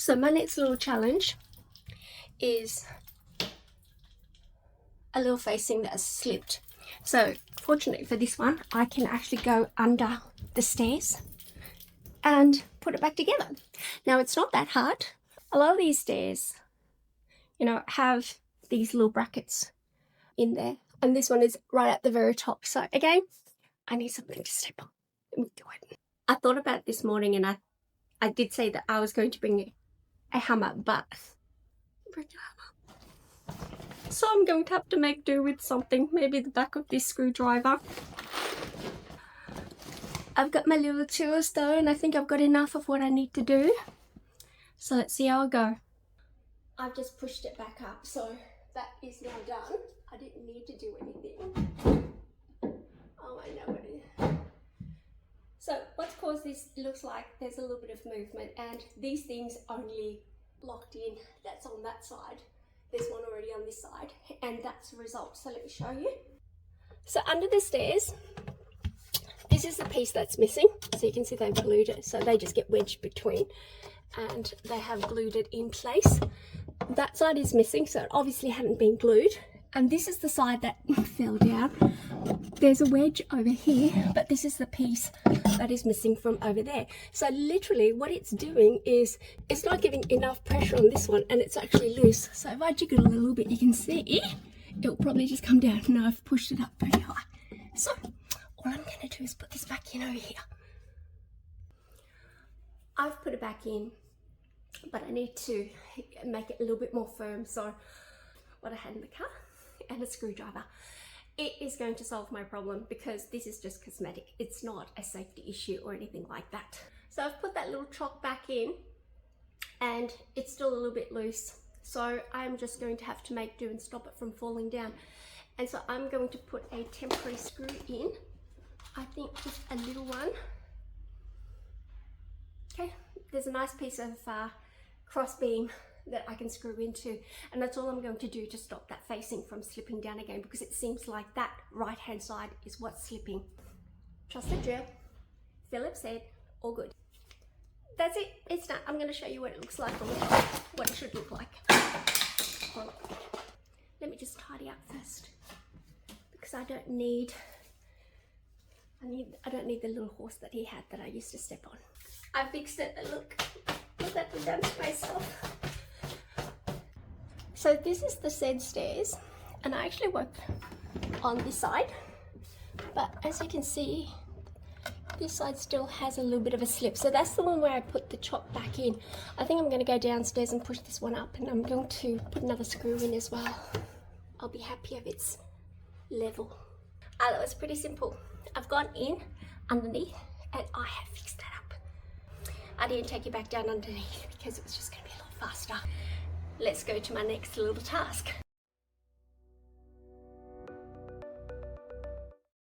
So my next little challenge is a little facing that has slipped. So fortunately for this one, I can actually go under the stairs and put it back together. Now it's not that hard. A lot of these stairs, you know, have these little brackets in there, and this one is right at the very top. So again, I need something to step on. Let me do it. I thought about it this morning, and I did say that I was going to bring a hammer, but so I'm going to have to make do with something, maybe the back of this screwdriver. I've got my little tools though, and I think I've got enough of what I need to do. So let's see how I go. I've just pushed it back up, so that is now done. I didn't need to do anything. Oh, I know what it is. So what's caused this, looks like there's a little bit of movement, and these things only locked in. That's on that side. There's one already on this side, and that's the result. So let me show you. So under the stairs, this is the piece that's missing. So you can see they've glued it. So they just get wedged between, and they have glued it in place. That side is missing, so it obviously hadn't been glued. And this is the side that fell down. There's a wedge over here, but this is the piece that is missing from over there. So literally what it's doing is it's not giving enough pressure on this one, and it's actually loose. So if I jiggle it a little bit, you can see it'll probably just come down. Now I've pushed it up very high. So all I'm going to do is put this back in over here. I've put it back in, but I need to make it a little bit more firm. So what I had in the car and a screwdriver. It is going to solve my problem, because this is just cosmetic. It's not a safety issue or anything like that. So I've put that little chock back in, and it's still a little bit loose. So I'm just going to have to make do and stop it from falling down. And so I'm going to put a temporary screw in. I think just a little one. Okay, there's a nice piece of cross beam that I can screw into, and that's all I'm going to do to stop that facing from slipping down again, because it seems like that right hand side is what's slipping. Trust the drill. Philip said, all good. That's it, it's done. I'm going to show you what it looks like, or what it should look like. Hold on. Let me just tidy up first, because I don't need the little horse that he had that I used to step on. I fixed it, and look at the damage myself. So this is the said stairs, and I actually work on this side, but as you can see, this side still has a little bit of a slip. So that's the one where I put the chop back in. I think I'm going to go downstairs and push this one up, and I'm going to put another screw in as well. I'll be happy if it's level. That was pretty simple. I've gone in underneath, and I have fixed that up. I didn't take it back down underneath because it was just going to be a lot faster. Let's go to my next little task.